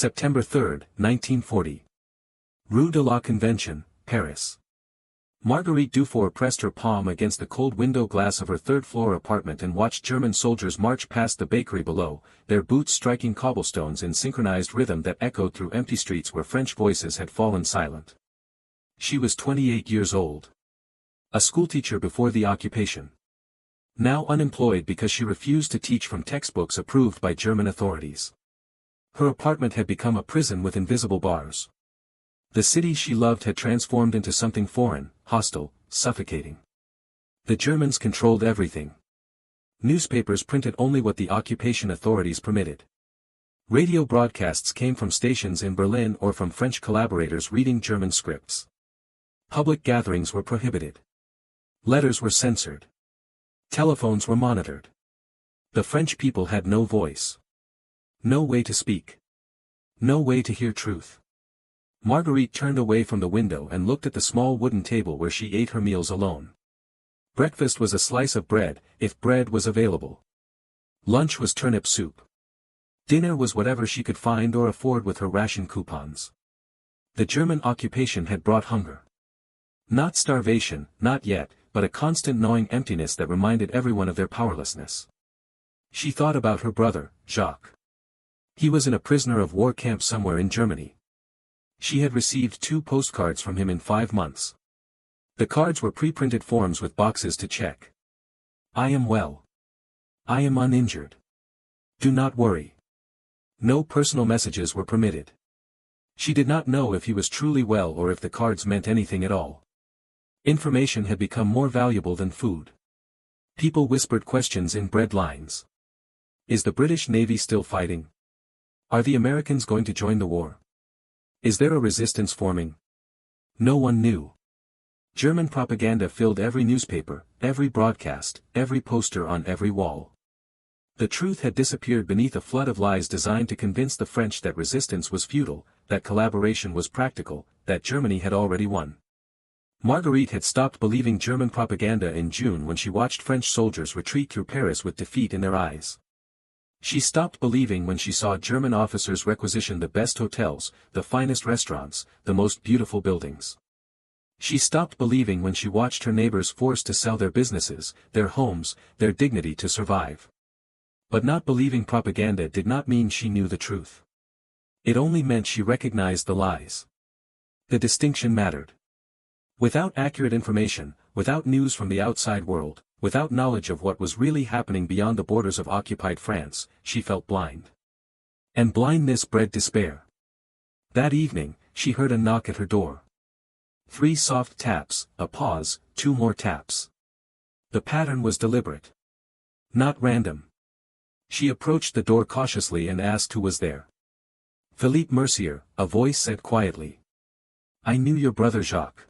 September 3, 1940. Rue de la Convention, Paris. Marguerite Dufour pressed her palm against the cold window glass of her third-floor apartment and watched German soldiers march past the bakery below, their boots striking cobblestones in synchronized rhythm that echoed through empty streets where French voices had fallen silent. She was 28 years old. A schoolteacher before the occupation. Now unemployed because she refused to teach from textbooks approved by German authorities. Her apartment had become a prison with invisible bars. The city she loved had transformed into something foreign, hostile, suffocating. The Germans controlled everything. Newspapers printed only what the occupation authorities permitted. Radio broadcasts came from stations in Berlin or from French collaborators reading German scripts. Public gatherings were prohibited. Letters were censored. Telephones were monitored. The French people had no voice. No way to speak. No way to hear truth. Marguerite turned away from the window and looked at the small wooden table where she ate her meals alone. Breakfast was a slice of bread, if bread was available. Lunch was turnip soup. Dinner was whatever she could find or afford with her ration coupons. The German occupation had brought hunger. Not starvation, not yet, but a constant gnawing emptiness that reminded everyone of their powerlessness. She thought about her brother, Jacques. He was in a prisoner of war camp somewhere in Germany. She had received 2 postcards from him in 5 months. The cards were pre-printed forms with boxes to check. I am well. I am uninjured. Do not worry. No personal messages were permitted. She did not know if he was truly well or if the cards meant anything at all. Information had become more valuable than food. People whispered questions in bread lines. Is the British Navy still fighting? Are the Americans going to join the war? Is there a resistance forming? No one knew. German propaganda filled every newspaper, every broadcast, every poster on every wall. The truth had disappeared beneath a flood of lies designed to convince the French that resistance was futile, that collaboration was practical, that Germany had already won. Marguerite had stopped believing German propaganda in June when she watched French soldiers retreat through Paris with defeat in their eyes. She stopped believing when she saw German officers requisition the best hotels, the finest restaurants, the most beautiful buildings. She stopped believing when she watched her neighbors forced to sell their businesses, their homes, their dignity to survive. But not believing propaganda did not mean she knew the truth. It only meant she recognized the lies. The distinction mattered. Without accurate information, without news from the outside world, without knowledge of what was really happening beyond the borders of occupied France, she felt blind. And blindness bred despair. That evening, she heard a knock at her door. 3 soft taps, a pause, 2 more taps. The pattern was deliberate. Not random. She approached the door cautiously and asked who was there. Philippe Mercier, a voice said quietly. I knew your brother Jacques.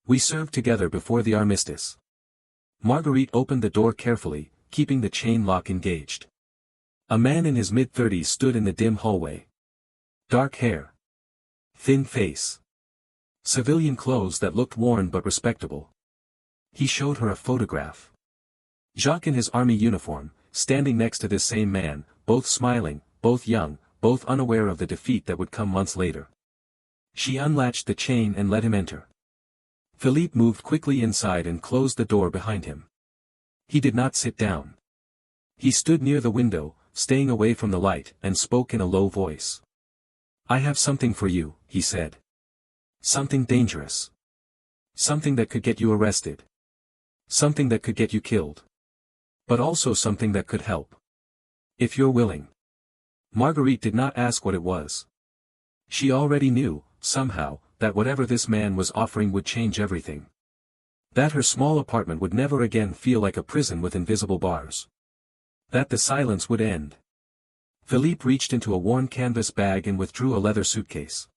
We served together before the armistice. Marguerite opened the door carefully, keeping the chain lock engaged. A man in his mid-30s stood in the dim hallway. Dark hair. Thin face. Civilian clothes that looked worn but respectable. He showed her a photograph. Jacques in his army uniform, standing next to this same man, both smiling, both young, both unaware of the defeat that would come months later. She unlatched the chain and let him enter. Philippe moved quickly inside and closed the door behind him. He did not sit down. He stood near the window, staying away from the light, and spoke in a low voice. I have something for you, he said. Something dangerous. Something that could get you arrested. Something that could get you killed. But also something that could help. If you're willing. Marguerite did not ask what it was. She already knew, somehow, that whatever this man was offering would change everything. That her small apartment would never again feel like a prison with invisible bars. That the silence would end. Philippe reached into a worn canvas bag and withdrew a leather suitcase.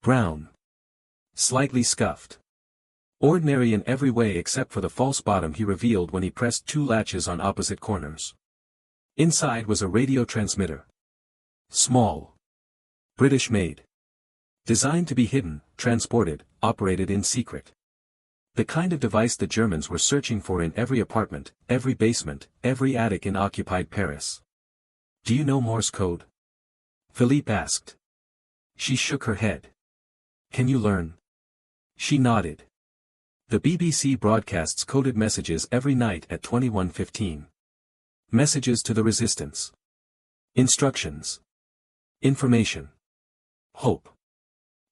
Brown. Slightly scuffed. Ordinary in every way except for the false bottom he revealed when he pressed 2 latches on opposite corners. Inside was a radio transmitter. Small. British made. Designed to be hidden, transported, operated in secret. The kind of device the Germans were searching for in every apartment, every basement, every attic in occupied Paris. Do you know Morse code? Philippe asked. She shook her head. Can you learn? She nodded. The BBC broadcasts coded messages every night at 21:15. Messages to the resistance. Instructions. Information. Hope.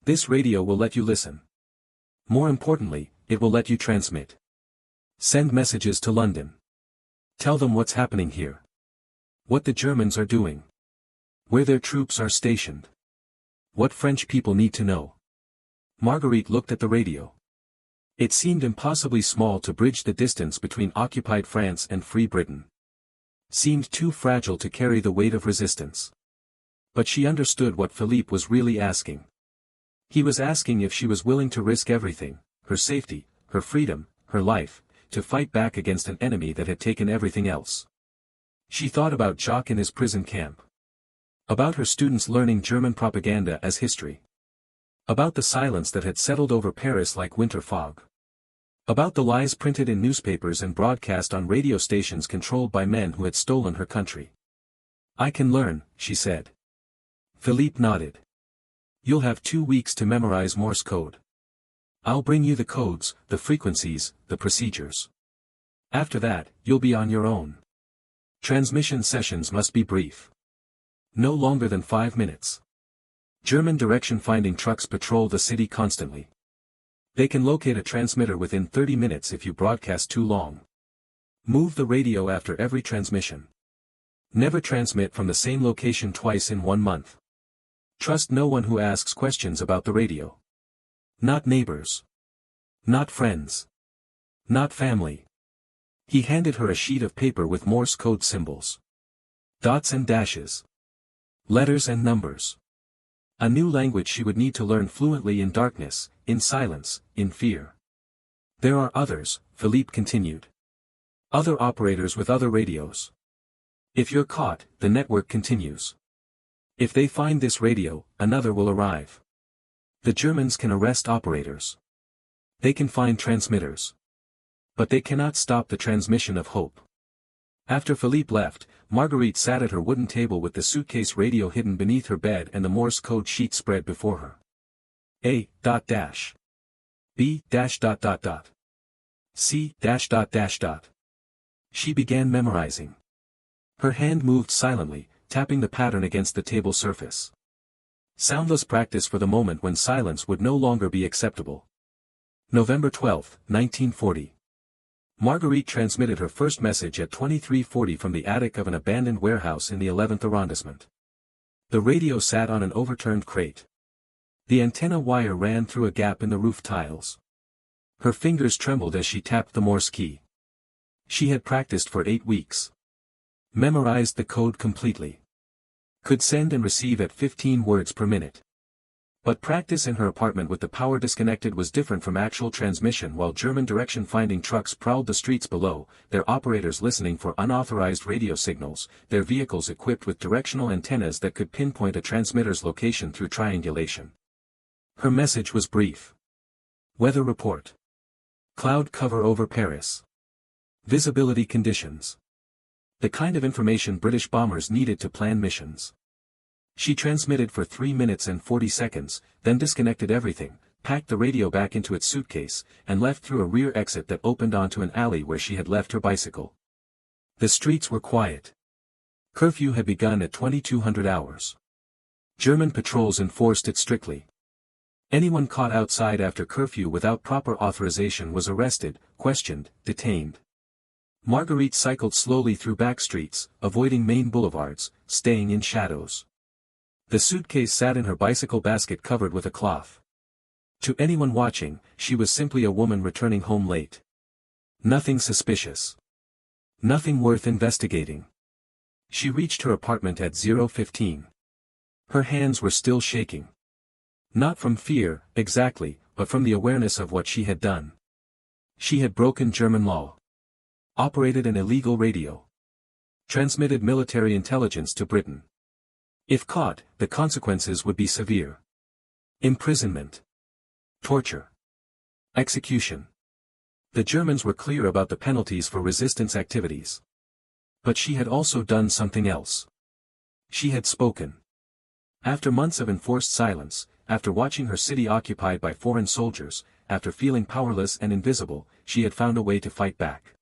This radio will let you listen. More importantly, it will let you transmit. Send messages to London. Tell them what's happening here. What the Germans are doing. Where their troops are stationed. What French people need to know. Marguerite looked at the radio. It seemed impossibly small to bridge the distance between occupied France and Free Britain. Seemed too fragile to carry the weight of resistance. But she understood what Philippe was really asking. He was asking if she was willing to risk everything, her safety, her freedom, her life, to fight back against an enemy that had taken everything else. She thought about Jacques in his prison camp. About her students learning German propaganda as history. About the silence that had settled over Paris like winter fog. About the lies printed in newspapers and broadcast on radio stations controlled by men who had stolen her country. I can learn, she said. Philippe nodded. You'll have 2 weeks to memorize Morse code. I'll bring you the codes, the frequencies, the procedures. After that, you'll be on your own. Transmission sessions must be brief. No longer than 5 minutes. German direction-finding trucks patrol the city constantly. They can locate a transmitter within 30 minutes if you broadcast too long. Move the radio after every transmission. Never transmit from the same location twice in 1 month. Trust no one who asks questions about the radio. Not neighbors. Not friends. Not family. He handed her a sheet of paper with Morse code symbols. Dots and dashes. Letters and numbers. A new language she would need to learn fluently in darkness, in silence, in fear. There are others, Philippe continued. Other operators with other radios. If you're caught, the network continues. If they find this radio, another will arrive. The Germans can arrest operators. They can find transmitters. But they cannot stop the transmission of hope. After Philippe left, Marguerite sat at her wooden table with the suitcase radio hidden beneath her bed and the Morse code sheet spread before her. A. B. C. She began memorizing. Her hand moved silently, tapping the pattern against the table surface. Soundless practice for the moment when silence would no longer be acceptable. November 12, 1940. Marguerite transmitted her first message at 23:40 from the attic of an abandoned warehouse in the 11th arrondissement. The radio sat on an overturned crate. The antenna wire ran through a gap in the roof tiles. Her fingers trembled as she tapped the Morse key. She had practiced for 8 weeks. Memorized the code completely. Could send and receive at 15 words per minute. But practice in her apartment with the power disconnected was different from actual transmission while German direction-finding trucks prowled the streets below, their operators listening for unauthorized radio signals, their vehicles equipped with directional antennas that could pinpoint a transmitter's location through triangulation. Her message was brief. Weather report. Cloud cover over Paris. Visibility conditions. The kind of information British bombers needed to plan missions. She transmitted for 3 minutes and 40 seconds, then disconnected everything, packed the radio back into its suitcase, and left through a rear exit that opened onto an alley where she had left her bicycle. The streets were quiet. Curfew had begun at 2200 hours. German patrols enforced it strictly. Anyone caught outside after curfew without proper authorization was arrested, questioned, detained. Marguerite cycled slowly through back streets, avoiding main boulevards, staying in shadows. The suitcase sat in her bicycle basket covered with a cloth. To anyone watching, she was simply a woman returning home late. Nothing suspicious. Nothing worth investigating. She reached her apartment at 0:15. Her hands were still shaking. Not from fear, exactly, but from the awareness of what she had done. She had broken German law. Operated an illegal radio. Transmitted military intelligence to Britain. If caught, the consequences would be severe. Imprisonment. Torture. Execution. The Germans were clear about the penalties for resistance activities. But she had also done something else. She had spoken. After months of enforced silence, after watching her city occupied by foreign soldiers, after feeling powerless and invisible, she had found a way to fight back.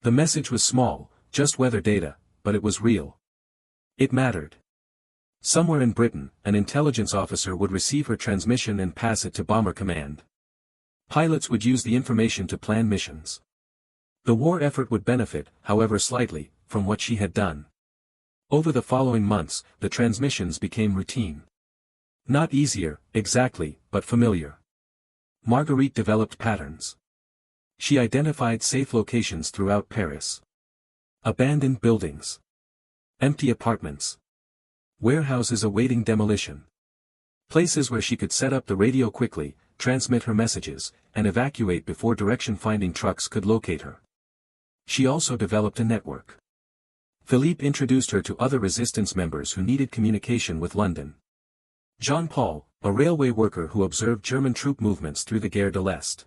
The message was small, just weather data, but it was real. It mattered. Somewhere in Britain, an intelligence officer would receive her transmission and pass it to Bomber Command. Pilots would use the information to plan missions. The war effort would benefit, however slightly, from what she had done. Over the following months, the transmissions became routine. Not easier, exactly, but familiar. Marguerite developed patterns. She identified safe locations throughout Paris. Abandoned buildings. Empty apartments. Warehouses awaiting demolition. Places where she could set up the radio quickly, transmit her messages, and evacuate before direction-finding trucks could locate her. She also developed a network. Philippe introduced her to other resistance members who needed communication with London. Jean-Paul, a railway worker who observed German troop movements through the Gare de l'Est.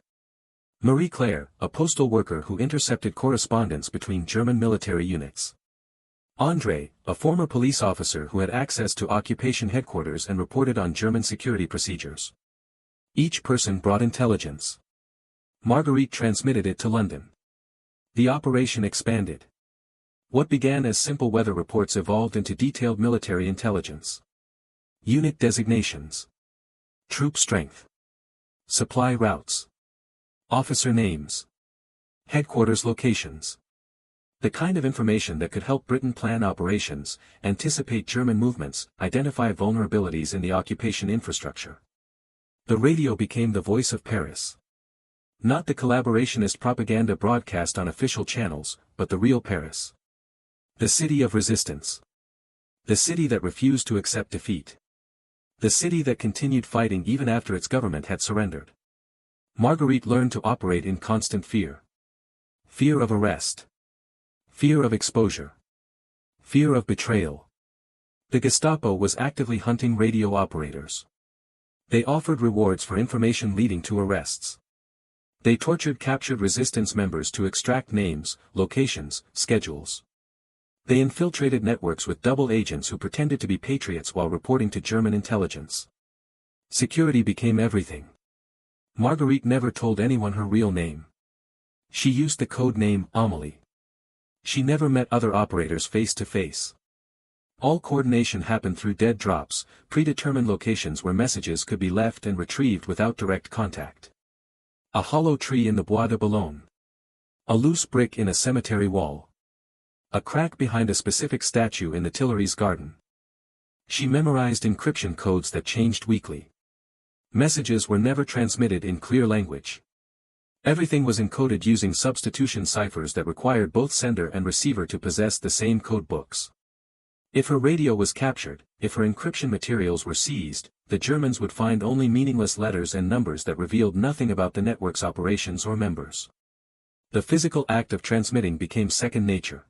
Marie-Claire, a postal worker who intercepted correspondence between German military units. André, a former police officer who had access to occupation headquarters and reported on German security procedures. Each person brought intelligence. Marguerite transmitted it to London. The operation expanded. What began as simple weather reports evolved into detailed military intelligence. Unit designations. Troop strength. Supply routes. Officer names. Headquarters locations. The kind of information that could help Britain plan operations, anticipate German movements, identify vulnerabilities in the occupation infrastructure. The radio became the voice of Paris. Not the collaborationist propaganda broadcast on official channels, but the real Paris. The city of resistance. The city that refused to accept defeat. The city that continued fighting even after its government had surrendered. Marguerite learned to operate in constant fear. Fear of arrest. Fear of exposure. Fear of betrayal. The Gestapo was actively hunting radio operators. They offered rewards for information leading to arrests. They tortured captured resistance members to extract names, locations, schedules. They infiltrated networks with double agents who pretended to be patriots while reporting to German intelligence. Security became everything. Marguerite never told anyone her real name. She used the code name Amélie. She never met other operators face to face. All coordination happened through dead drops, predetermined locations where messages could be left and retrieved without direct contact. A hollow tree in the Bois de Boulogne. A loose brick in a cemetery wall. A crack behind a specific statue in the Tuileries garden. She memorized encryption codes that changed weekly. Messages were never transmitted in clear language. Everything was encoded using substitution ciphers that required both sender and receiver to possess the same code books. If her radio was captured, if her encryption materials were seized, the Germans would find only meaningless letters and numbers that revealed nothing about the network's operations or members. The physical act of transmitting became second nature.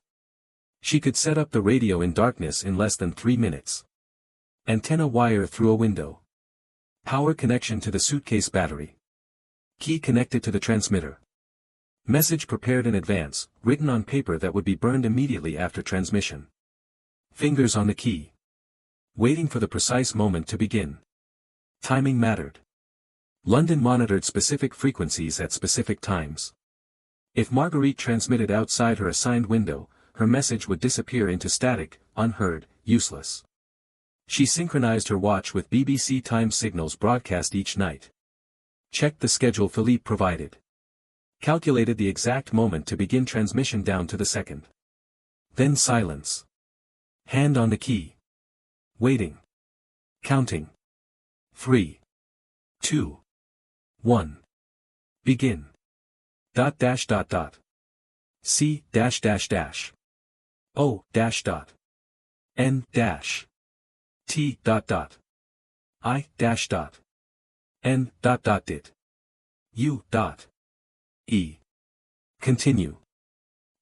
She could set up the radio in darkness in less than 3 minutes. Antenna wire through a window. Power connection to the suitcase battery. Key connected to the transmitter. Message prepared in advance, written on paper that would be burned immediately after transmission. Fingers on the key. Waiting for the precise moment to begin. Timing mattered. London monitored specific frequencies at specific times. If Marguerite transmitted outside her assigned window, her message would disappear into static, unheard, useless. She synchronized her watch with BBC time signals broadcast each night. Checked the schedule Philippe provided. Calculated the exact moment to begin transmission down to the second. Then silence. Hand on the key. Waiting. Counting. 3. 2. 1. Begin. ... C ... O ... N ... T ... I ... N ... Dit. U ... E. Continue.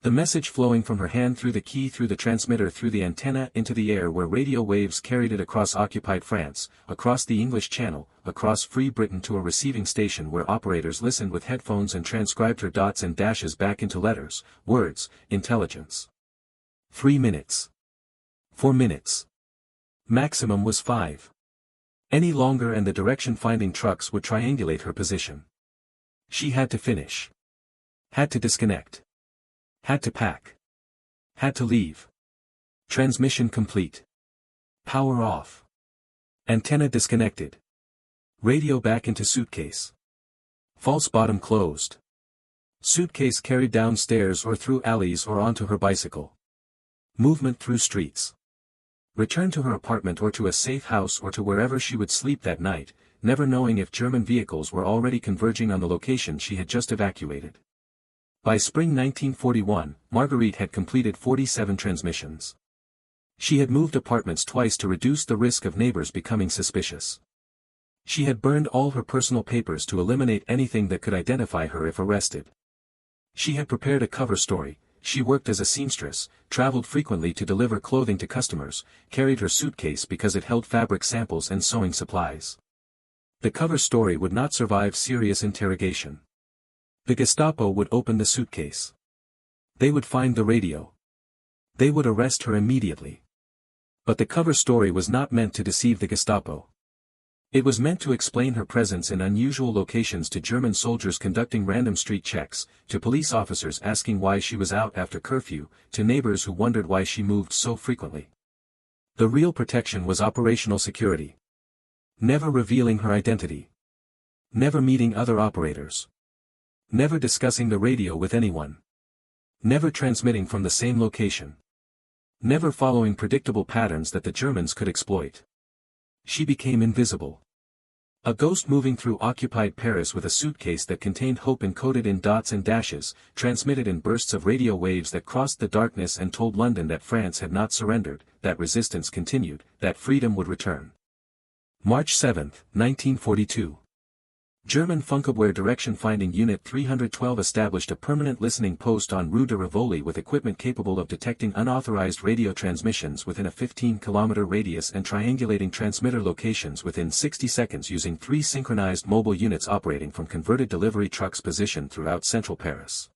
The message flowing from her hand through the key through the transmitter through the antenna into the air where radio waves carried it across occupied France, across the English Channel, across Free Britain to a receiving station where operators listened with headphones and transcribed her dots and dashes back into letters, words, intelligence. 3 minutes. 4 minutes. Maximum was 5. Any longer and the direction-finding trucks would triangulate her position. She had to finish. Had to disconnect. Had to pack. Had to leave. Transmission complete. Power off. Antenna disconnected. Radio back into suitcase. False bottom closed. Suitcase carried downstairs or through alleys or onto her bicycle. Movement through streets. Return to her apartment or to a safe house or to wherever she would sleep that night, never knowing if German vehicles were already converging on the location she had just evacuated. By spring 1941, Marguerite had completed 47 transmissions. She had moved apartments twice to reduce the risk of neighbors becoming suspicious. She had burned all her personal papers to eliminate anything that could identify her if arrested. She had prepared a cover story, she worked as a seamstress, traveled frequently to deliver clothing to customers, carried her suitcase because it held fabric samples and sewing supplies. The cover story would not survive serious interrogation. The Gestapo would open the suitcase. They would find the radio. They would arrest her immediately. But the cover story was not meant to deceive the Gestapo. It was meant to explain her presence in unusual locations to German soldiers conducting random street checks, to police officers asking why she was out after curfew, to neighbors who wondered why she moved so frequently. The real protection was operational security. Never revealing her identity. Never meeting other operators. Never discussing the radio with anyone. Never transmitting from the same location. Never following predictable patterns that the Germans could exploit. She became invisible. A ghost moving through occupied Paris with a suitcase that contained hope encoded in dots and dashes, transmitted in bursts of radio waves that crossed the darkness and told London that France had not surrendered, that resistance continued, that freedom would return. March 7, 1942. German Funkabwehr Direction-Finding Unit 312 established a permanent listening post on Rue de Rivoli with equipment capable of detecting unauthorized radio transmissions within a 15-kilometer radius and triangulating transmitter locations within 60 seconds using 3 synchronized mobile units operating from converted delivery trucks positioned throughout central Paris.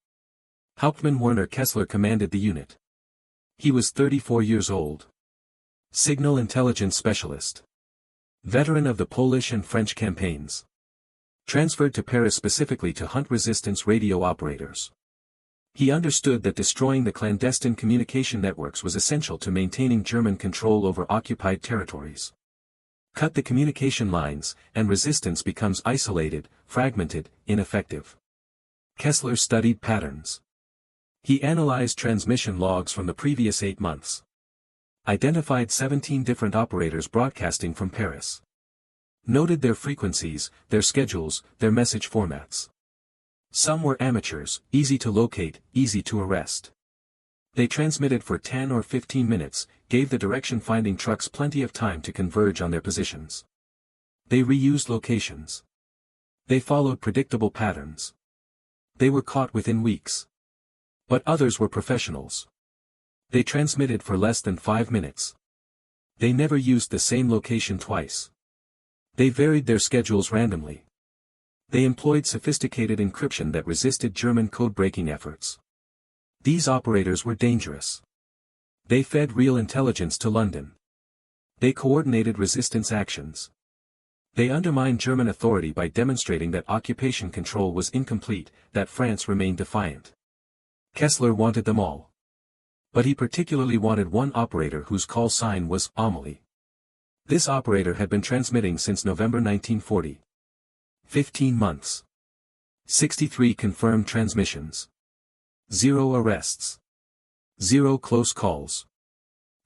Hauptmann Werner Kessler commanded the unit. He was 34 years old. Signal intelligence specialist. Veteran of the Polish and French campaigns. Transferred to Paris specifically to hunt resistance radio operators. He understood that destroying the clandestine communication networks was essential to maintaining German control over occupied territories. Cut the communication lines, and resistance becomes isolated, fragmented, ineffective. Kessler studied patterns. He analyzed transmission logs from the previous 8 months. Identified 17 different operators broadcasting from Paris. Noted their frequencies, their schedules, their message formats. Some were amateurs, easy to locate, easy to arrest. They transmitted for 10 or 15 minutes, gave the direction-finding trucks plenty of time to converge on their positions. They reused locations. They followed predictable patterns. They were caught within weeks. But others were professionals. They transmitted for less than 5 minutes. They never used the same location twice. They varied their schedules randomly. They employed sophisticated encryption that resisted German code-breaking efforts. These operators were dangerous. They fed real intelligence to London. They coordinated resistance actions. They undermined German authority by demonstrating that occupation control was incomplete, that France remained defiant. Kessler wanted them all. But he particularly wanted one operator whose call sign was Amélie. This operator had been transmitting since November 1940. 15 months. 63 confirmed transmissions. 0 arrests. 0 close calls.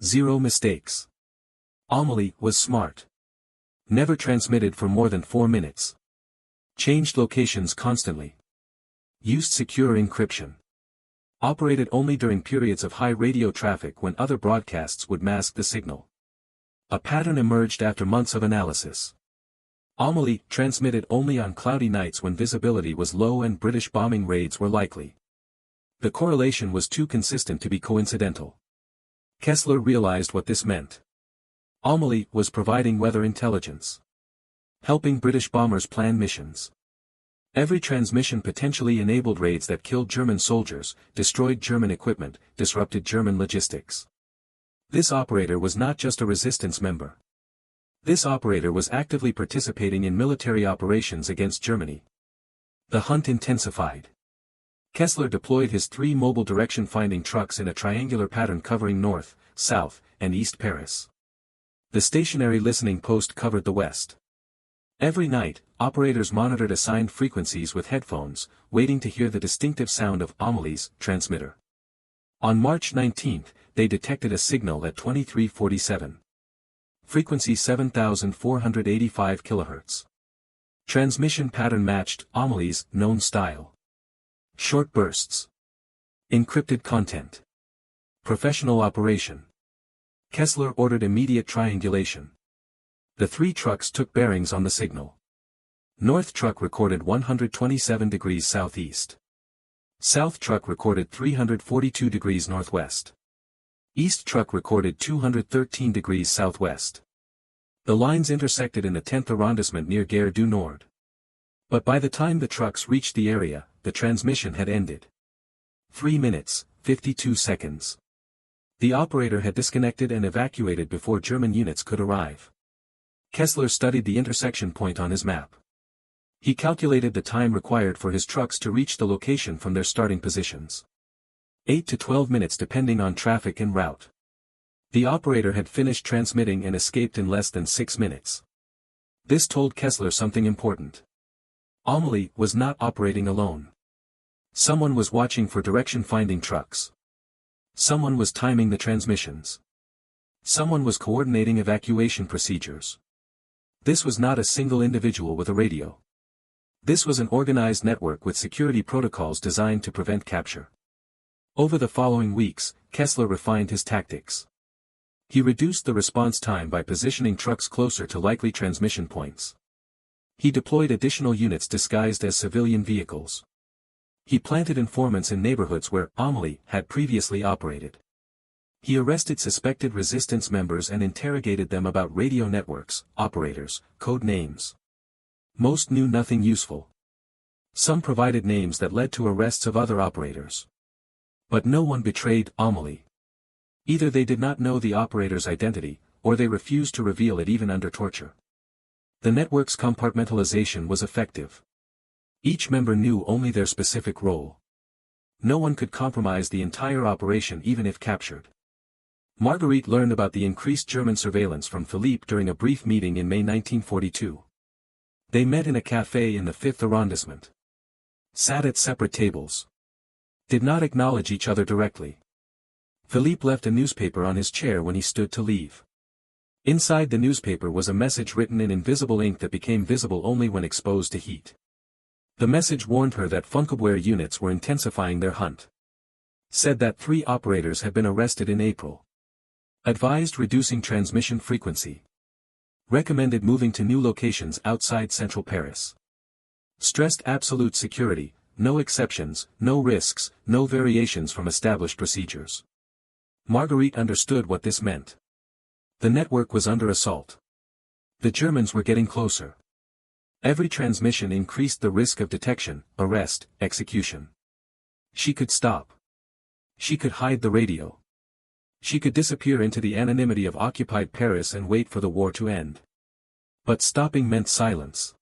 0 mistakes. Amélie was smart. Never transmitted for more than 4 minutes. Changed locations constantly. Used secure encryption. Operated only during periods of high radio traffic when other broadcasts would mask the signal. A pattern emerged after months of analysis. Amélie transmitted only on cloudy nights when visibility was low and British bombing raids were likely. The correlation was too consistent to be coincidental. Kessler realized what this meant. Amélie was providing weather intelligence. Helping British bombers plan missions. Every transmission potentially enabled raids that killed German soldiers, destroyed German equipment, disrupted German logistics. This operator was not just a resistance member. This operator was actively participating in military operations against Germany. The hunt intensified. Kessler deployed his 3 mobile direction-finding trucks in a triangular pattern covering north, south, and east Paris. The stationary listening post covered the west. Every night, operators monitored assigned frequencies with headphones, waiting to hear the distinctive sound of Amélie's transmitter. On March 19, they detected a signal at 2347. Frequency 7485 kHz. Transmission pattern matched Amélie's known style. Short bursts. Encrypted content. Professional operation. Kessler ordered immediate triangulation. The 3 trucks took bearings on the signal. North truck recorded 127 degrees southeast. South truck recorded 342 degrees northwest. East truck recorded 213 degrees southwest. The lines intersected in the 10th arrondissement near Gare du Nord. But by the time the trucks reached the area, the transmission had ended. 3 minutes, 52 seconds. The operator had disconnected and evacuated before German units could arrive. Kessler studied the intersection point on his map. He calculated the time required for his trucks to reach the location from their starting positions. 8 to 12 minutes depending on traffic and route. The operator had finished transmitting and escaped in less than 6 minutes. This told Kessler something important. Amélie was not operating alone. Someone was watching for direction-finding trucks. Someone was timing the transmissions. Someone was coordinating evacuation procedures. This was not a single individual with a radio. This was an organized network with security protocols designed to prevent capture. Over the following weeks, Kessler refined his tactics. He reduced the response time by positioning trucks closer to likely transmission points. He deployed additional units disguised as civilian vehicles. He planted informants in neighborhoods where Amélie had previously operated. He arrested suspected resistance members and interrogated them about radio networks, operators, code names. Most knew nothing useful. Some provided names that led to arrests of other operators. But no one betrayed Amélie. Either they did not know the operator's identity, or they refused to reveal it even under torture. The network's compartmentalization was effective. Each member knew only their specific role. No one could compromise the entire operation even if captured. Marguerite learned about the increased German surveillance from Philippe during a brief meeting in May 1942. They met in a café in the 5th arrondissement. Sat at separate tables. Did not acknowledge each other directly. Philippe left a newspaper on his chair when he stood to leave. Inside the newspaper was a message written in invisible ink that became visible only when exposed to heat. The message warned her that Funkabwehr units were intensifying their hunt. Said that 3 operators had been arrested in April. Advised reducing transmission frequency. Recommended moving to new locations outside central Paris. Stressed absolute security, no exceptions, no risks, no variations from established procedures. Marguerite understood what this meant. The network was under assault. The Germans were getting closer. Every transmission increased the risk of detection, arrest, execution. She could stop. She could hide the radio. She could disappear into the anonymity of occupied Paris and wait for the war to end. But stopping meant silence.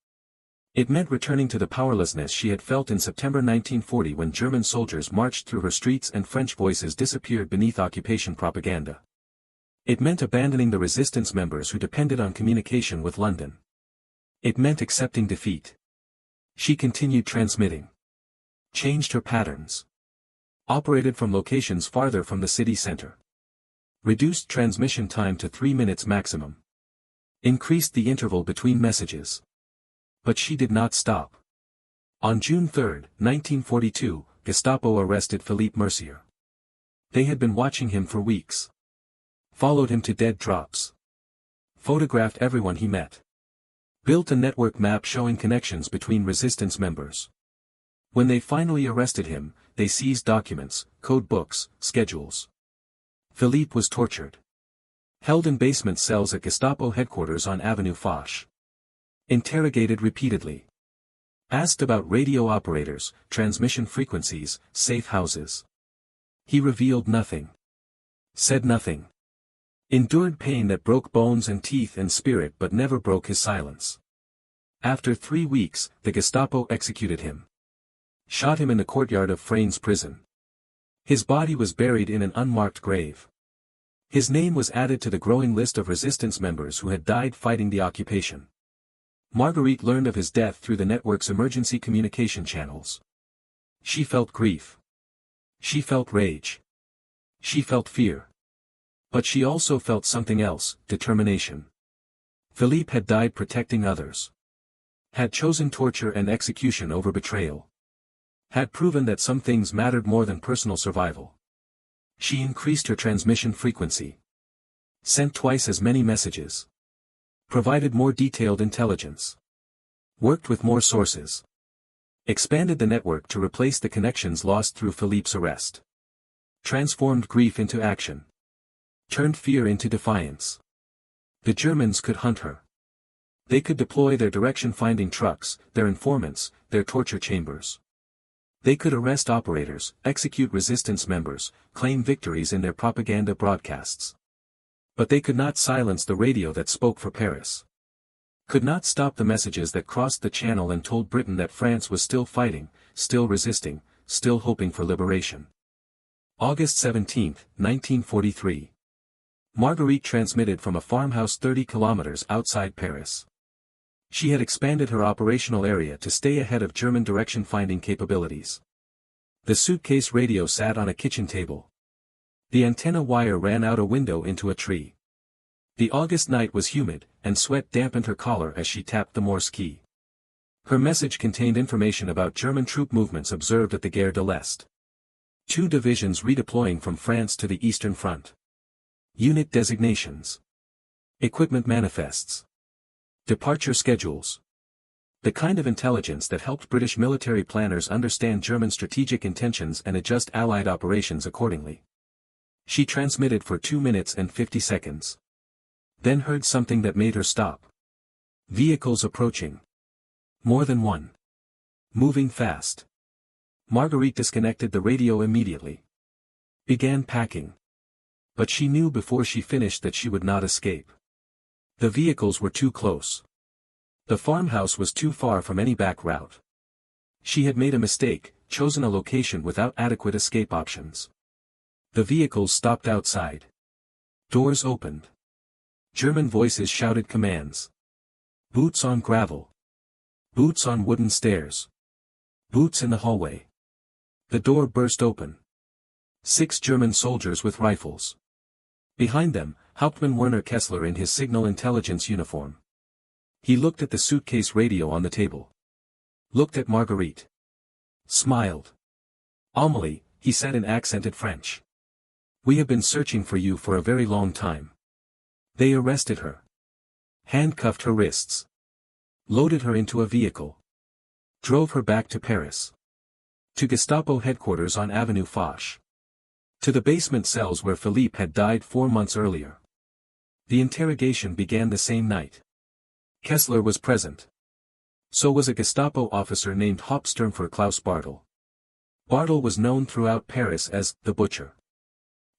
It meant returning to the powerlessness she had felt in September 1940 when German soldiers marched through her streets and French voices disappeared beneath occupation propaganda. It meant abandoning the resistance members who depended on communication with London. It meant accepting defeat. She continued transmitting. Changed her patterns. Operated from locations farther from the city center. Reduced transmission time to 3 minutes maximum. Increased the interval between messages. But she did not stop. On June 3, 1942, Gestapo arrested Philippe Mercier. They had been watching him for weeks. Followed him to dead drops. Photographed everyone he met. Built a network map showing connections between resistance members. When they finally arrested him, they seized documents, code books, schedules. Philippe was tortured. Held in basement cells at Gestapo headquarters on Avenue Foch. Interrogated repeatedly. Asked about radio operators, transmission frequencies, safe houses. He revealed nothing. Said nothing. Endured pain that broke bones and teeth and spirit but never broke his silence. After 3 weeks, the Gestapo executed him. Shot him in the courtyard of Frayne's prison. His body was buried in an unmarked grave. His name was added to the growing list of resistance members who had died fighting the occupation. Marguerite learned of his death through the network's emergency communication channels. She felt grief. She felt rage. She felt fear. But she also felt something else, determination. Philippe had died protecting others. Had chosen torture and execution over betrayal. Had proven that some things mattered more than personal survival. She increased her transmission frequency. Sent twice as many messages. Provided more detailed intelligence. Worked with more sources. Expanded the network to replace the connections lost through Philippe's arrest. Transformed grief into action. Turned fear into defiance. The Germans could hunt her. They could deploy their direction-finding trucks, their informants, their torture chambers. They could arrest operators, execute resistance members, claim victories in their propaganda broadcasts. But they could not silence the radio that spoke for Paris. Could not stop the messages that crossed the channel and told Britain that France was still fighting, still resisting, still hoping for liberation. August 17, 1943. Marguerite transmitted from a farmhouse 30 kilometers outside Paris. She had expanded her operational area to stay ahead of German direction-finding capabilities. The Suitcase radio sat on a kitchen table. The antenna wire ran out a window into a tree. The August night was humid, and sweat dampened her collar as she tapped the Morse key. Her message contained information about German troop movements observed at the Gare de l'Est. 2 divisions redeploying from France to the Eastern Front. Unit designations. Equipment manifests. Departure schedules. The kind of intelligence that helped British military planners understand German strategic intentions and adjust Allied operations accordingly. She transmitted for 2 minutes and 50 seconds. Then heard something that made her stop. Vehicles approaching. More than one. Moving fast. Marguerite disconnected the radio immediately. Began packing. But she knew before she finished that she would not escape. The vehicles were too close. The farmhouse was too far from any back route. She had made a mistake, chosen a location without adequate escape options. The vehicles stopped outside. Doors opened. German voices shouted commands. Boots on gravel. Boots on wooden stairs. Boots in the hallway. The door burst open. 6 German soldiers with rifles. Behind them, Hauptmann Werner Kessler in his signal intelligence uniform. He looked at the Suitcase radio on the table. Looked at Marguerite. Smiled. Amélie, he said in accented French. We have been searching for you for a very long time. They arrested her. Handcuffed her wrists. Loaded her into a vehicle. Drove her back to Paris. To Gestapo headquarters on Avenue Foch. To the basement cells where Philippe had died 4 months earlier. The interrogation began the same night. Kessler was present. So was a Gestapo officer named Hauptsturmführer Klaus Bartel. Bartel was known throughout Paris as the Butcher.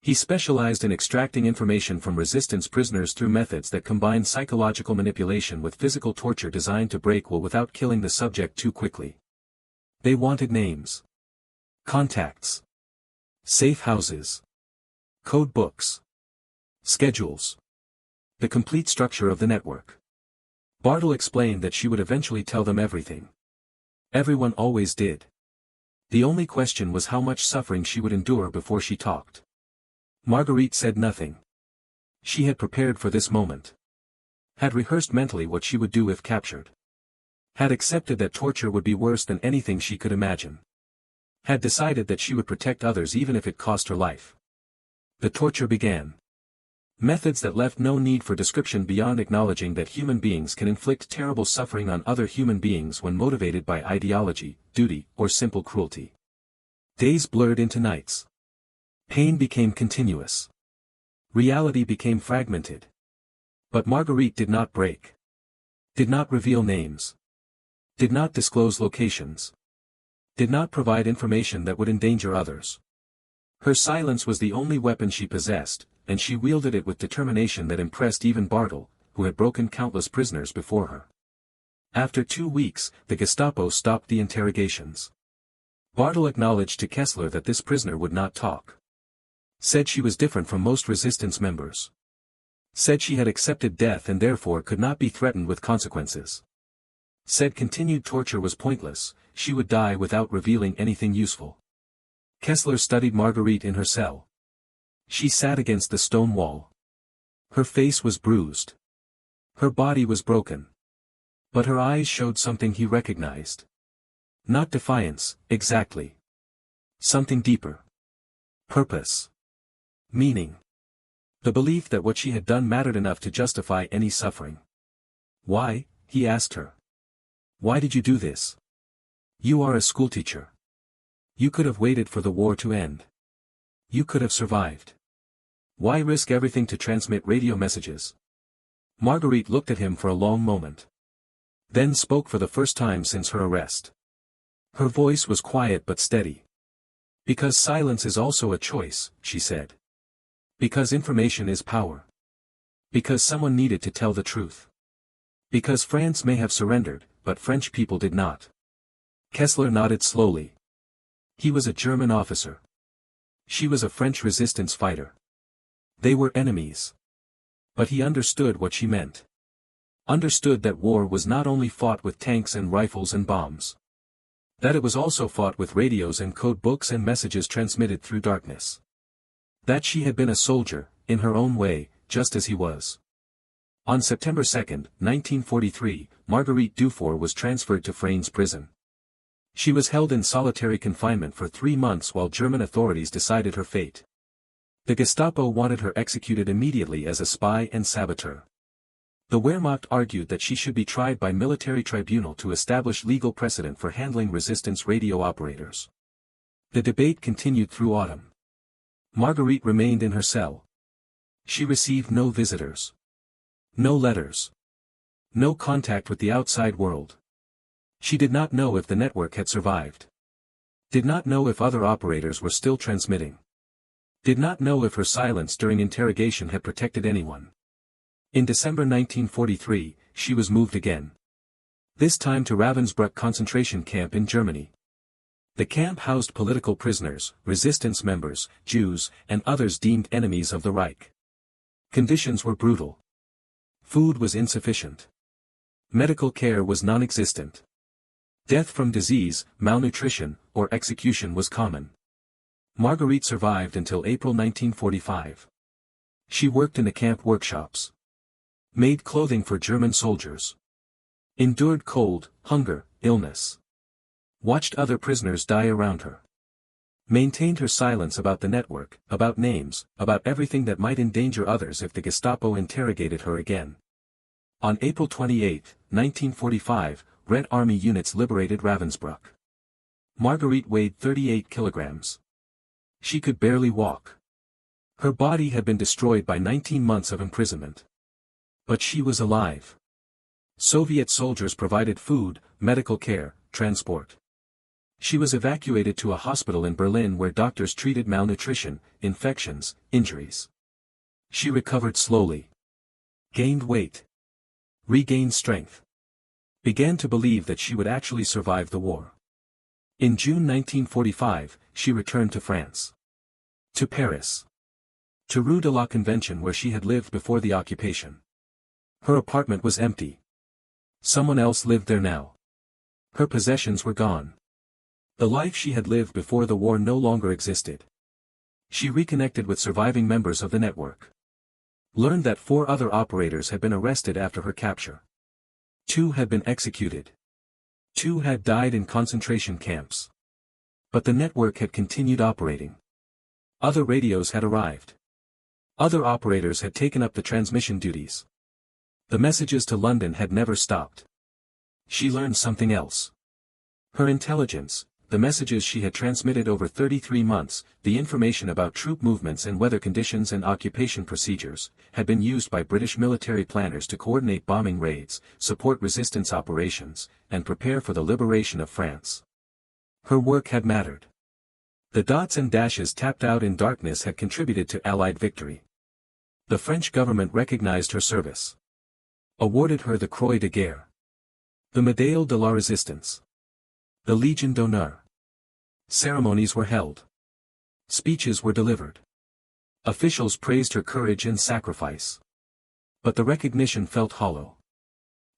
He specialized in extracting information from resistance prisoners through methods that combined psychological manipulation with physical torture designed to break will without killing the subject too quickly. They wanted names. Contacts. Safe houses. Code books. Schedules. The complete structure of the network. Bartel explained that she would eventually tell them everything. Everyone always did. The only question was how much suffering she would endure before she talked. Marguerite said nothing. She had prepared for this moment. Had rehearsed mentally what she would do if captured. Had accepted that torture would be worse than anything she could imagine. Had decided that she would protect others even if it cost her life. The torture began. Methods that left no need for description beyond acknowledging that human beings can inflict terrible suffering on other human beings when motivated by ideology, duty, or simple cruelty. Days blurred into nights. Pain became continuous. Reality became fragmented. But Marguerite did not break. Did not reveal names. Did not disclose locations. Did not provide information that would endanger others. Her silence was the only weapon she possessed, and she wielded it with determination that impressed even Bartel, who had broken countless prisoners before her. After 2 weeks, the Gestapo stopped the interrogations. Bartel acknowledged to Kessler that this prisoner would not talk. Said she was different from most resistance members. Said she had accepted death and therefore could not be threatened with consequences. Said continued torture was pointless, she would die without revealing anything useful. Kessler studied Marguerite in her cell. She sat against the stone wall. Her face was bruised. Her body was broken. But her eyes showed something he recognized. Not defiance, exactly. Something deeper. Purpose. Meaning. The belief that what she had done mattered enough to justify any suffering. Why? He asked her. Why did you do this? You are a schoolteacher. You could have waited for the war to end. You could have survived. Why risk everything to transmit radio messages? Marguerite looked at him for a long moment. Then spoke for the first time since her arrest. Her voice was quiet but steady. Because silence is also a choice, she said. Because information is power. Because someone needed to tell the truth. Because France may have surrendered, but French people did not. Kessler nodded slowly. He was a German officer. She was a French resistance fighter. They were enemies. But he understood what she meant. Understood that war was not only fought with tanks and rifles and bombs. That it was also fought with radios and code books and messages transmitted through darkness. That she had been a soldier, in her own way, just as he was. On September 2, 1943, Marguerite Dufour was transferred to Frasnes prison. She was held in solitary confinement for 3 months while German authorities decided her fate. The Gestapo wanted her executed immediately as a spy and saboteur. The Wehrmacht argued that she should be tried by military tribunal to establish legal precedent for handling resistance radio operators. The debate continued through autumn. Marguerite remained in her cell. She received no visitors. No letters. No contact with the outside world. She did not know if the network had survived. Did not know if other operators were still transmitting. Did not know if her silence during interrogation had protected anyone. In December 1943, she was moved again. This time to Ravensbrück concentration camp in Germany. The camp housed political prisoners, resistance members, Jews, and others deemed enemies of the Reich. Conditions were brutal. Food was insufficient. Medical care was non-existent. Death from disease, malnutrition, or execution was common. Marguerite survived until April 1945. She worked in the camp workshops. Made clothing for German soldiers. Endured cold, hunger, illness. Watched other prisoners die around her. Maintained her silence about the network, about names, about everything that might endanger others if the Gestapo interrogated her again. On April 28, 1945, Red Army units liberated Ravensbrück. Marguerite weighed 38 kilograms. She could barely walk. Her body had been destroyed by 19 months of imprisonment. But she was alive. Soviet soldiers provided food, medical care, transport. She was evacuated to a hospital in Berlin where doctors treated malnutrition, infections, injuries. She recovered slowly. Gained weight. Regained strength. Began to believe that she would actually survive the war. In June 1945, she returned to France. To Paris. To Rue de la Convention where she had lived before the occupation. Her apartment was empty. Someone else lived there now. Her possessions were gone. The life she had lived before the war no longer existed. She reconnected with surviving members of the network. Learned that 4 other operators had been arrested after her capture. 2 had been executed. 2 had died in concentration camps. But the network had continued operating. Other radios had arrived. Other operators had taken up the transmission duties. The messages to London had never stopped. She learned something else. Her intelligence, the messages she had transmitted over 33 months, the information about troop movements and weather conditions and occupation procedures, had been used by British military planners to coordinate bombing raids, support resistance operations, and prepare for the liberation of France. Her work had mattered. The dots and dashes tapped out in darkness had contributed to Allied victory. The French government recognized her service. Awarded her the Croix de Guerre. The Médaille de la Résistance. The Légion d'honneur. Ceremonies were held. Speeches were delivered. Officials praised her courage and sacrifice. But the recognition felt hollow.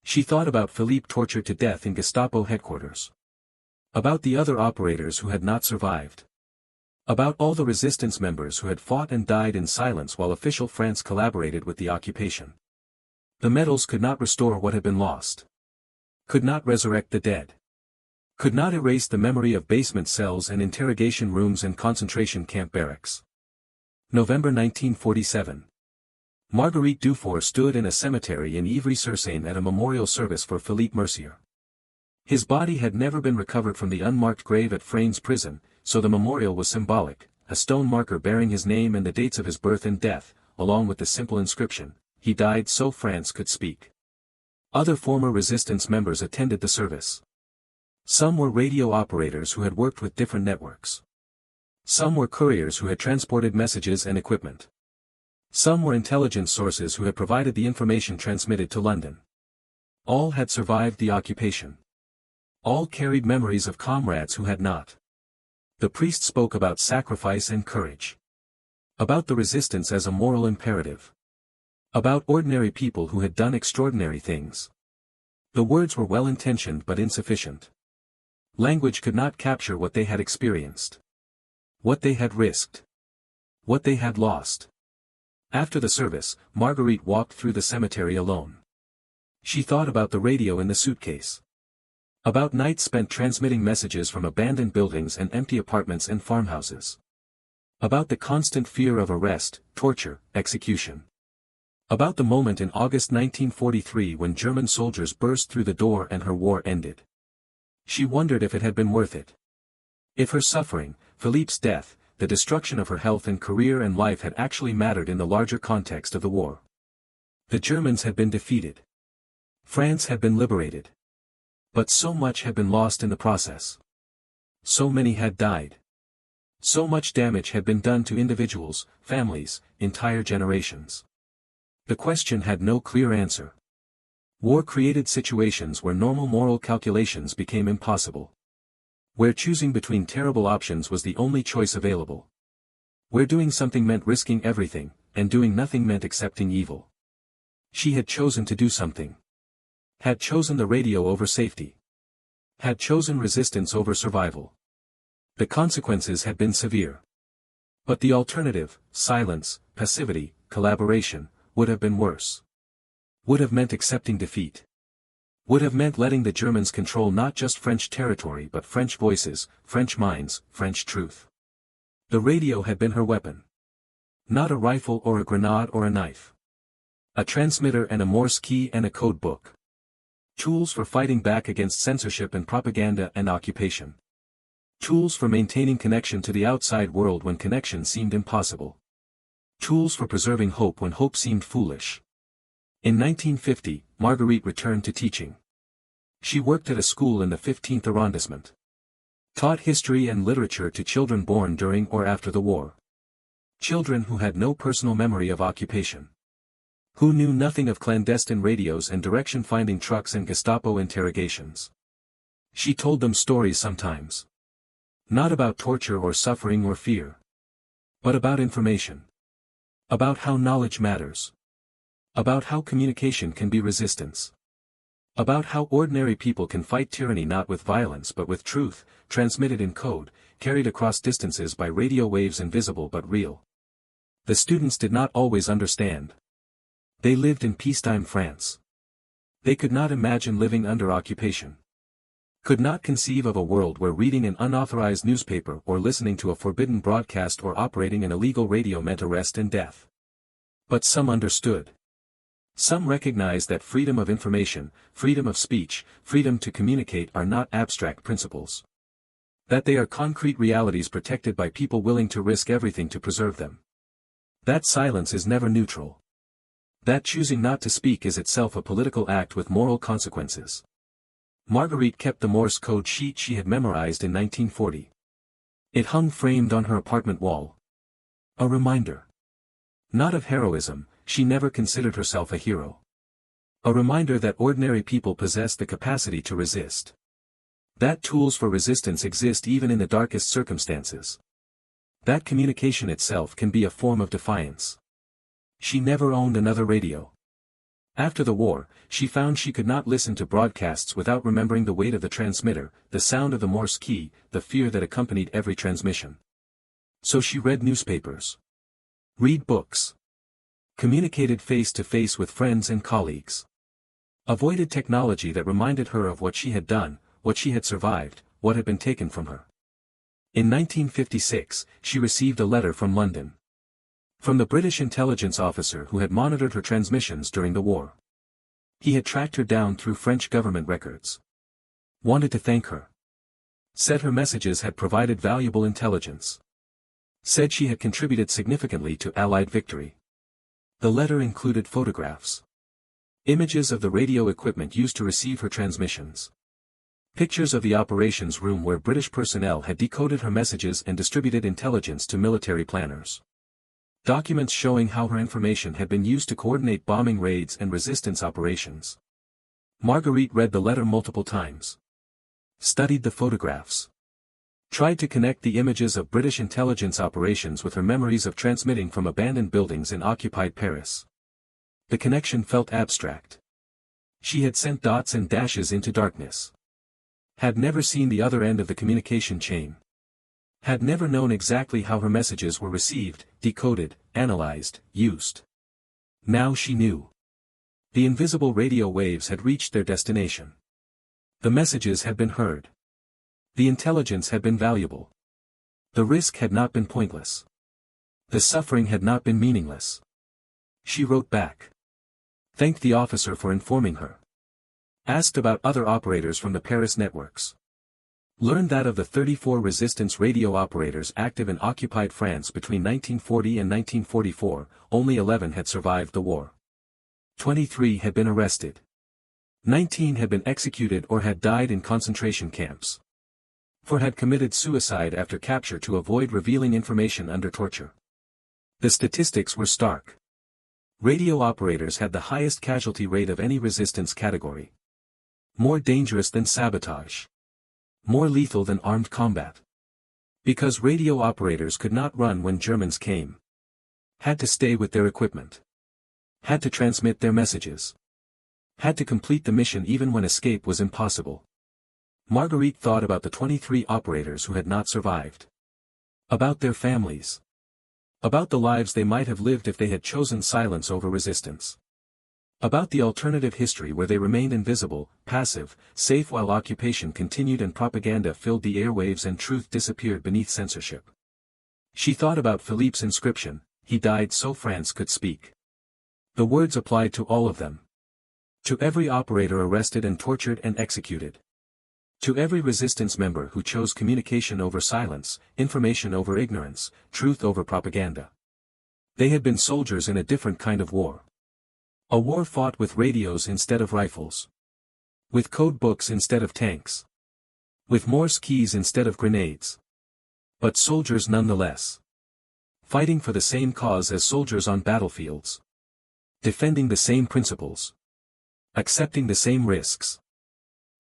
She thought about Philippe tortured to death in Gestapo headquarters. About the other operators who had not survived. About all the resistance members who had fought and died in silence while official France collaborated with the occupation. The medals could not restore what had been lost. Could not resurrect the dead. Could not erase the memory of basement cells and interrogation rooms and concentration camp barracks. November 1947. Marguerite Dufour stood in a cemetery in Ivry-sur-Seine at a memorial service for Philippe Mercier. His body had never been recovered from the unmarked grave at Fraynes prison, so the memorial was symbolic, a stone marker bearing his name and the dates of his birth and death, along with the simple inscription, "He died so France could speak." Other former resistance members attended the service. Some were radio operators who had worked with different networks. Some were couriers who had transported messages and equipment. Some were intelligence sources who had provided the information transmitted to London. All had survived the occupation. All carried memories of comrades who had not. The priest spoke about sacrifice and courage. About the resistance as a moral imperative. About ordinary people who had done extraordinary things. The words were well-intentioned but insufficient. Language could not capture what they had experienced. What they had risked. What they had lost. After the service, Marguerite walked through the cemetery alone. She thought about the radio in the suitcase. About nights spent transmitting messages from abandoned buildings and empty apartments and farmhouses. About the constant fear of arrest, torture, execution. About the moment in August 1943 when German soldiers burst through the door and her war ended. She wondered if it had been worth it. If her suffering, Philippe's death, the destruction of her health and career and life had actually mattered in the larger context of the war. The Germans had been defeated. France had been liberated. But so much had been lost in the process. So many had died. So much damage had been done to individuals, families, entire generations. The question had no clear answer. War created situations where normal moral calculations became impossible. Where choosing between terrible options was the only choice available. Where doing something meant risking everything, and doing nothing meant accepting evil. She had chosen to do something. Had chosen the radio over safety. Had chosen resistance over survival. The consequences had been severe. But the alternative, silence, passivity, collaboration, would have been worse. Would have meant accepting defeat. Would have meant letting the Germans control not just French territory but French voices, French minds, French truth. The radio had been her weapon. Not a rifle or a grenade or a knife. A transmitter and a Morse key and a code book. Tools for fighting back against censorship and propaganda and occupation. Tools for maintaining connection to the outside world when connection seemed impossible. Tools for preserving hope when hope seemed foolish. In 1950, Marguerite returned to teaching. She worked at a school in the 15th arrondissement. Taught history and literature to children born during or after the war. Children who had no personal memory of occupation. Who knew nothing of clandestine radios and direction-finding trucks and Gestapo interrogations. She told them stories sometimes. Not about torture or suffering or fear. But about information. About how knowledge matters. About how communication can be resistance. About how ordinary people can fight tyranny not with violence but with truth, transmitted in code, carried across distances by radio waves invisible but real. The students did not always understand. They lived in peacetime France. They could not imagine living under occupation. Could not conceive of a world where reading an unauthorized newspaper or listening to a forbidden broadcast or operating an illegal radio meant arrest and death. But some understood. Some recognized that freedom of information, freedom of speech, freedom to communicate are not abstract principles. That they are concrete realities protected by people willing to risk everything to preserve them. That silence is never neutral. That choosing not to speak is itself a political act with moral consequences. Marguerite kept the Morse code sheet she had memorized in 1940. It hung framed on her apartment wall. A reminder. Not of heroism, she never considered herself a hero. A reminder that ordinary people possess the capacity to resist. That tools for resistance exist even in the darkest circumstances. That communication itself can be a form of defiance. She never owned another radio. After the war, she found she could not listen to broadcasts without remembering the weight of the transmitter, the sound of the Morse key, the fear that accompanied every transmission. So she read newspapers. Read books. Communicated face-to-face with friends and colleagues. Avoided technology that reminded her of what she had done, what she had survived, what had been taken from her. In 1956, she received a letter from London. From the British intelligence officer who had monitored her transmissions during the war. He had tracked her down through French government records. Wanted to thank her. Said her messages had provided valuable intelligence. Said she had contributed significantly to Allied victory. The letter included photographs. Images of the radio equipment used to receive her transmissions. Pictures of the operations room where British personnel had decoded her messages and distributed intelligence to military planners. Documents showing how her information had been used to coordinate bombing raids and resistance operations. Marguerite read the letter multiple times. Studied the photographs. Tried to connect the images of British intelligence operations with her memories of transmitting from abandoned buildings in occupied Paris. The connection felt abstract. She had sent dots and dashes into darkness. Had never seen the other end of the communication chain. Had never known exactly how her messages were received, decoded, analyzed, used. Now she knew. The invisible radio waves had reached their destination. The messages had been heard. The intelligence had been valuable. The risk had not been pointless. The suffering had not been meaningless. She wrote back. Thanked the officer for informing her. Asked about other operators from the Paris networks. Learned that of the 34 resistance radio operators active in occupied France between 1940 and 1944, only 11 had survived the war. 23 had been arrested. 19 had been executed or had died in concentration camps. 4 had committed suicide after capture to avoid revealing information under torture. The statistics were stark. Radio operators had the highest casualty rate of any resistance category. More dangerous than sabotage. More lethal than armed combat. Because radio operators could not run when Germans came. Had to stay with their equipment. Had to transmit their messages. Had to complete the mission even when escape was impossible. Marguerite thought about the 23 operators who had not survived. About their families. About the lives they might have lived if they had chosen silence over resistance. About the alternative history where they remained invisible, passive, safe while occupation continued and propaganda filled the airwaves and truth disappeared beneath censorship. She thought about Philippe's inscription, "He died so France could speak." The words applied to all of them. To every operator arrested and tortured and executed. To every resistance member who chose communication over silence, information over ignorance, truth over propaganda. They had been soldiers in a different kind of war. A war fought with radios instead of rifles. With code books instead of tanks. With Morse keys instead of grenades. But soldiers nonetheless. Fighting for the same cause as soldiers on battlefields. Defending the same principles. Accepting the same risks.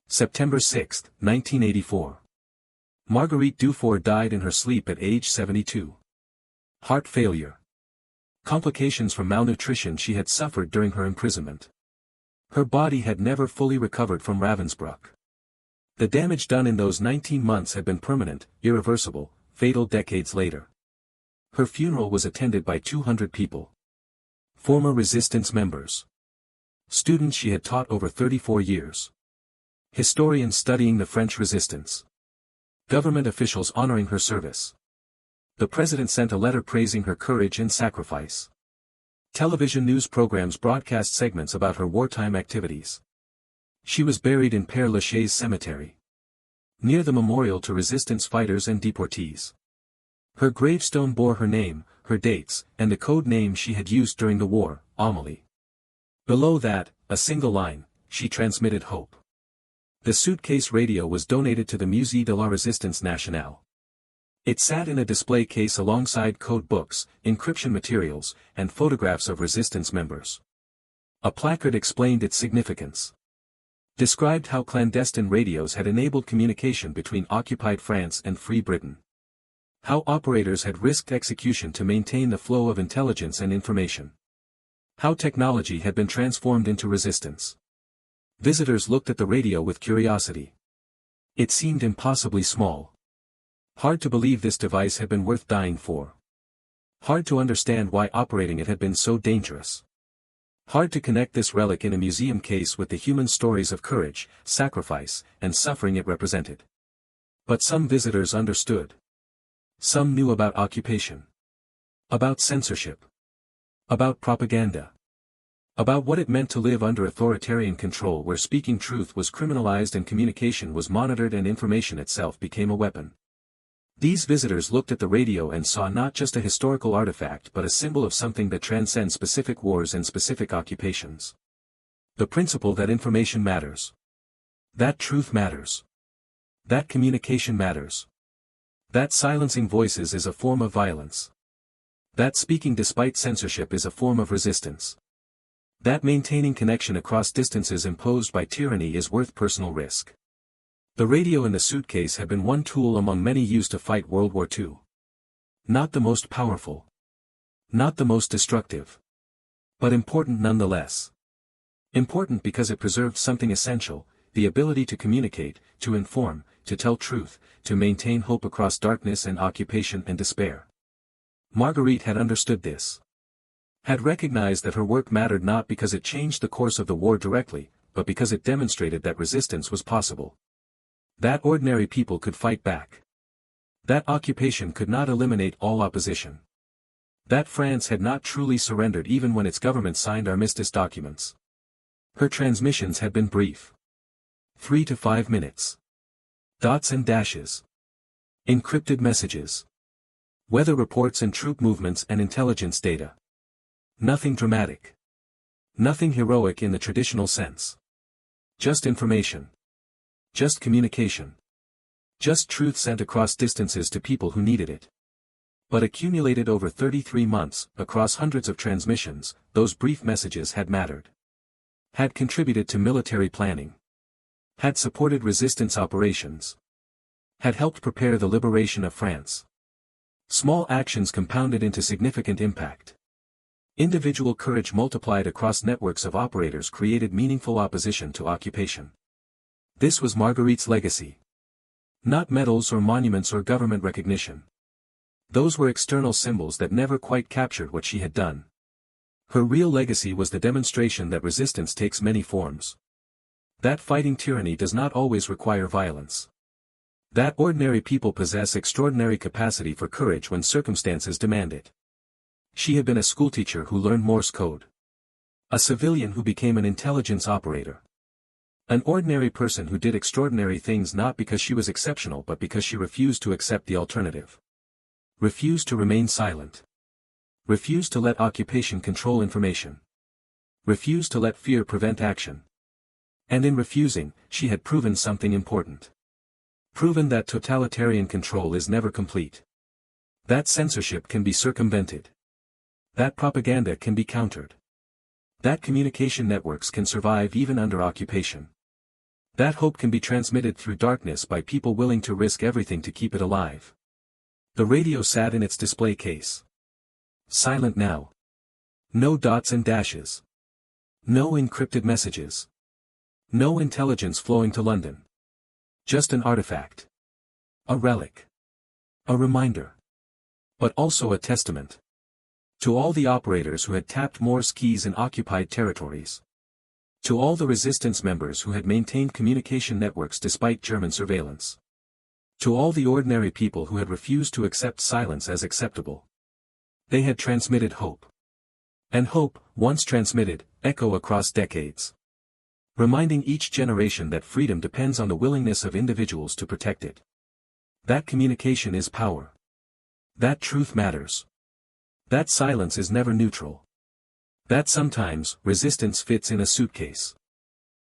September 6, 1984. Marguerite Dufour died in her sleep at age 72. Heart failure. Complications from malnutrition she had suffered during her imprisonment. Her body had never fully recovered from Ravensbrück. The damage done in those 19 months had been permanent, irreversible, fatal decades later. Her funeral was attended by 200 people. Former resistance members. Students she had taught over 34 years. Historians studying the French resistance. Government officials honoring her service. The president sent a letter praising her courage and sacrifice. Television news programs broadcast segments about her wartime activities. She was buried in Père Lachaise Cemetery. Near the memorial to resistance fighters and deportees. Her gravestone bore her name, her dates, and the code name she had used during the war, Amélie. Below that, a single line, she transmitted hope. The Suitcase radio was donated to the Musée de la Résistance Nationale. It sat in a display case alongside code books, encryption materials, and photographs of resistance members. A placard explained its significance. Described how clandestine radios had enabled communication between occupied France and Free Britain. How operators had risked execution to maintain the flow of intelligence and information. How technology had been transformed into resistance. Visitors looked at the radio with curiosity. It seemed impossibly small. Hard to believe this device had been worth dying for. Hard to understand why operating it had been so dangerous. Hard to connect this relic in a museum case with the human stories of courage, sacrifice, and suffering it represented. But some visitors understood. Some knew about occupation. About censorship. About propaganda. About what it meant to live under authoritarian control where speaking truth was criminalized and communication was monitored and information itself became a weapon. These visitors looked at the radio and saw not just a historical artifact but a symbol of something that transcends specific wars and specific occupations. The principle that information matters. That truth matters. That communication matters. That silencing voices is a form of violence. That speaking despite censorship is a form of resistance. That maintaining connection across distances imposed by tyranny is worth personal risk. The radio in the suitcase had been one tool among many used to fight World War II. Not the most powerful. Not the most destructive. But important nonetheless. Important because it preserved something essential, the ability to communicate, to inform, to tell truth, to maintain hope across darkness and occupation and despair. Marguerite had understood this. Had recognized that her work mattered not because it changed the course of the war directly, but because it demonstrated that resistance was possible. That ordinary people could fight back. That occupation could not eliminate all opposition. That France had not truly surrendered even when its government signed armistice documents. Her transmissions had been brief. 3 to 5 minutes. Dots and dashes. Encrypted messages. Weather reports and troop movements and intelligence data. Nothing dramatic. Nothing heroic in the traditional sense. Just information. Just communication. Just truth sent across distances to people who needed it. But accumulated over 33 months, across hundreds of transmissions, those brief messages had mattered. Had contributed to military planning. Had supported resistance operations. Had helped prepare the liberation of France. Small actions compounded into significant impact. Individual courage multiplied across networks of operators created meaningful opposition to occupation. This was Marguerite's legacy. Not medals or monuments or government recognition. Those were external symbols that never quite captured what she had done. Her real legacy was the demonstration that resistance takes many forms. That fighting tyranny does not always require violence. That ordinary people possess extraordinary capacity for courage when circumstances demand it. She had been a schoolteacher who learned Morse code. A civilian who became an intelligence operator. An ordinary person who did extraordinary things not because she was exceptional but because she refused to accept the alternative. Refused to remain silent. Refused to let occupation control information. Refused to let fear prevent action. And in refusing, she had proven something important. Proven that totalitarian control is never complete. That censorship can be circumvented. That propaganda can be countered. That communication networks can survive even under occupation. That hope can be transmitted through darkness by people willing to risk everything to keep it alive. The radio sat in its display case. Silent now. No dots and dashes. No encrypted messages. No intelligence flowing to London. Just an artifact. A relic. A reminder. But also a testament. To all the operators who had tapped Morse keys in occupied territories. To all the resistance members who had maintained communication networks despite German surveillance. To all the ordinary people who had refused to accept silence as acceptable. They had transmitted hope. And hope, once transmitted, echo across decades. Reminding each generation that freedom depends on the willingness of individuals to protect it. That communication is power. That truth matters. That silence is never neutral. That sometimes, resistance fits in a suitcase.